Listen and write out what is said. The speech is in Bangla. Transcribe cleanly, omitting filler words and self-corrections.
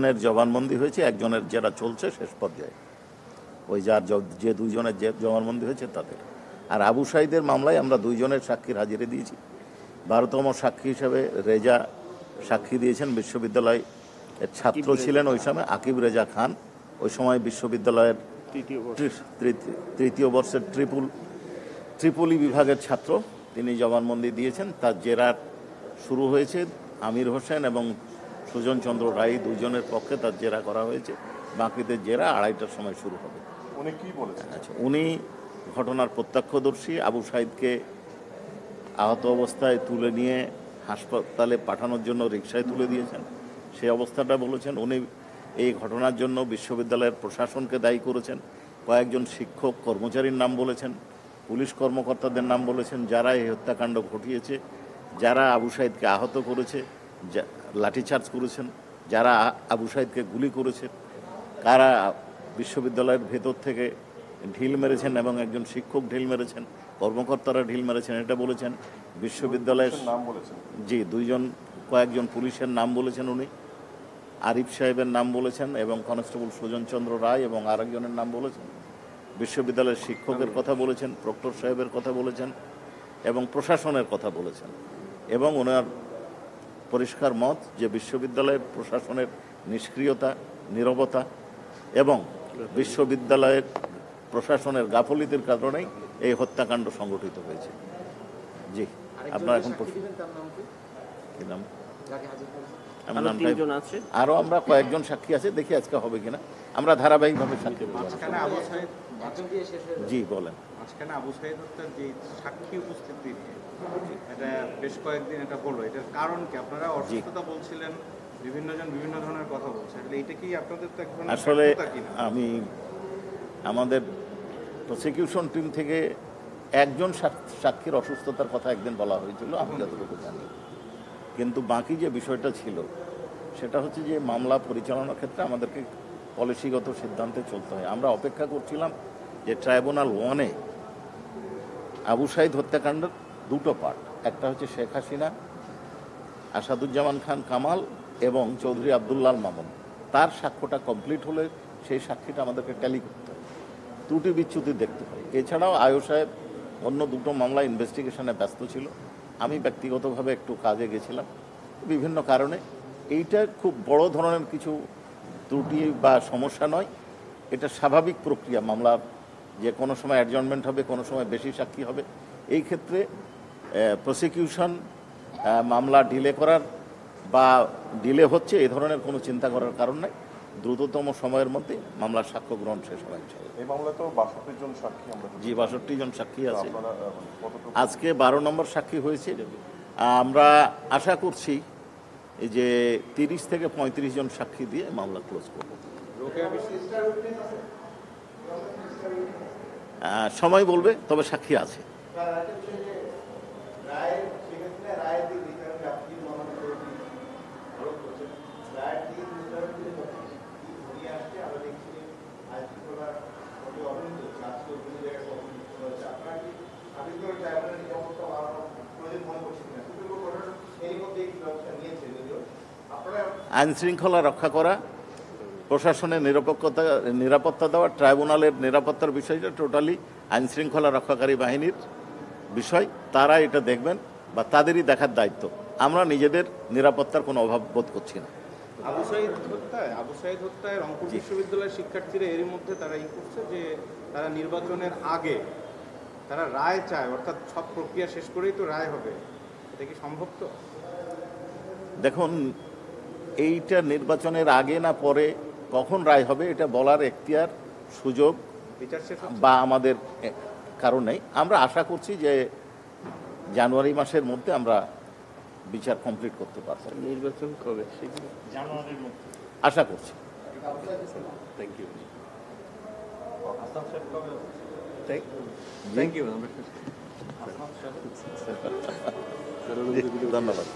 দুজনের জবানবন্দি হয়েছে, একজনের জেরা চলছে শেষ পর্যায়ে, ওই যে দুইজনের যে জবানবন্দি হয়েছে তাদের। আর আবু সাঈদের মামলায় আমরা দুইজনের সাক্ষীর হাজিরে দিয়েছি। 12তম সাক্ষী হিসেবে রেজা সাক্ষী দিয়েছেন, বিশ্ববিদ্যালয়ের ছাত্র ছিলেন ওই সময়, আকিব রেজা খান, ওই সময় বিশ্ববিদ্যালয়ের তৃতীয় বর্ষের ট্রিপলি বিভাগের ছাত্র। তিনি জবানবন্দি দিয়েছেন। তার জেরার শুরু হয়েছে। আমির হোসেন এবং সুজন চন্দ্র রায় দুজনের পক্ষে তার জেরা করা হয়েছে। বাকিদের জেরা 2:30টার সময় শুরু হবে। উনি কি বলেছেন? আচ্ছা, উনি ঘটনার প্রত্যক্ষদর্শী। আবু সাঈদকে আহত অবস্থায় তুলে নিয়ে হাসপাতালে পাঠানোর জন্য রিকশায় তুলে দিয়েছেন, সেই অবস্থাটা বলেছেন। উনি এই ঘটনার জন্য বিশ্ববিদ্যালয়ের প্রশাসনকে দায়ী করেছেন। কয়েকজন শিক্ষক কর্মচারীর নাম বলেছেন, পুলিশ কর্মকর্তাদের নাম বলেছেন, যারা এই হত্যাকাণ্ড ঘটিয়েছে, যারা আবু সাঈদকে আহত করেছে, লাঠিচার্জ করেছেন, যারা আবু সাঈদকে গুলি করেছে, কারা বিশ্ববিদ্যালয়ের ভেতর থেকে ঢিল মেরেছেন এবং একজন শিক্ষক ঢিল মেরেছেন, কর্মকর্তারা ঢিল মেরেছেন, এটা বলেছেন। বিশ্ববিদ্যালয়ের নাম বলেছেন? জি, কয়েকজন পুলিশের নাম বলেছেন উনি। আরিফ সাহেবের নাম বলেছেন এবং কনস্টেবল সুজন চন্দ্র রায় এবং আরেকজনের নাম বলেছেন। বিশ্ববিদ্যালয়ের শিক্ষকের কথা বলেছেন, প্রক্টর সাহেবের কথা বলেছেন এবং প্রশাসনের কথা বলেছেন। এবং ওনার পরিষ্কার মত যে বিশ্ববিদ্যালয়ের প্রশাসনের নিষ্ক্রিয়তা, নীরবতা এবং বিশ্ববিদ্যালয়ের প্রশাসনের গাফিলতির কারণেই এই হত্যাকাণ্ড সংগঠিত হয়েছে। জি, আপনার এখন কি নাম? আরো আমরা কয়েকজন সাক্ষী আছে, দেখি আজকে হবে কিনা। আমরা ধারাবাহিকভাবে সাক্ষী দেব। জি বলেন। আবু সাঈদ হত্যার যে সাক্ষী উপস্থিতি এটা বেশ কয়েকদিন এটা হলো, এটার কারণ কি? আপনারা অসুস্থতা বলছিলেন, বিভিন্ন জন বিভিন্ন ধরনের কথা বলছে, এটা কি আপনাদের তো এখন আসলে আমি আমাদের প্রসিকিউশন টিম থেকে একজন সাক্ষীর অসুস্থতার কথা একদিন বলা হয়েছিল, আমি যতটুকু জানি। কিন্তু বাকি যে বিষয়টা ছিল সেটা হচ্ছে যে মামলা পরিচালনার ক্ষেত্রে আমাদেরকে পলিসিগত সিদ্ধান্তে চলতে হয়। আমরা অপেক্ষা করছিলাম যে ট্রাইব্যুনাল 1-এ আবু সাঈদ হত্যাকাণ্ডের দুটো পার্ট, একটা হচ্ছে শেখ হাসিনা, আসাদুজ্জামান খান কামাল এবং চৌধুরী আবদুল্লাহ মামুন, তার সাক্ষ্যটা কমপ্লিট হলে সেই সাক্ষীটা আমাদেরকে ট্যালি করতে হয়, ত্রুটি বিচ্যুতি দেখতে হয়। এছাড়াও আয়ো সাহেব অন্য দুটো মামলা ইনভেস্টিগেশনে ব্যস্ত ছিল, আমি ব্যক্তিগতভাবে একটু কাজে গেছিলাম বিভিন্ন কারণে। এইটা খুব বড় ধরনের কিছু ত্রুটি বা সমস্যা নয়, এটা স্বাভাবিক প্রক্রিয়া মামলার, যে কোনো সময় অ্যাডজর্নমেন্ট হবে, কোনো সময় বেশি সাক্ষী হবে। এই ক্ষেত্রে প্রসিকিউশন মামলা ডিলে করার বা ডিলে হচ্ছে এই ধরনের কোনো চিন্তা করার কারণ নাই। দ্রুততম সময়ের মধ্যে মামলার সাক্ষ্য গ্রহণ শেষ হয়। এই মামলায় তো 62 জন সাক্ষী আমরা। জি, 62 জন সাক্ষী আছে। আজকে 12 নম্বর সাক্ষী হয়েছে। আমরা আশা করছি যে 30 থেকে 35 জন সাক্ষী দিয়ে মামলা ক্লোজ করব। সময় বলবে, তবে সাক্ষী আছে। আইন শৃঙ্খলা রক্ষা করা, প্রশাসনের নিরাপত্তা দেওয়া, ট্রাইব্যুনালের নিরাপত্তার বিষয়টা টোটালি আইন শৃঙ্খলা রক্ষাকারী বাহিনীর বিষয়। তারা এটা দেখবেন বা তাদেরই দেখার দায়িত্ব। আমরা নিজেদের নিরাপত্তার কোনো অভাব বোধ করছি না। আবু সাঈদ হত্যায় রংপুর বিশ্ববিদ্যালয়ের শিক্ষার্থীরা এরই মধ্যে তারা করছে যে তারা নির্বাচনের আগে তারা রায় চায়, অর্থাৎ সব প্রক্রিয়া শেষ করেই তো রায় হবে। এটা কি সম্ভব? তো দেখুন, এইটা নির্বাচনের আগে না পরে কখন রায় হবে এটা বলার এখতিয়ার, সুযোগ বা আমাদের কারণেই। আমরা আশা করছি যে জানুয়ারি মাসের মধ্যে আমরা বিচার কমপ্লিট করতে পারবো। নির্বাচন কবে? জানুয়ারির মধ্যে আশা করছি। Thank you. ধন্যবাদ।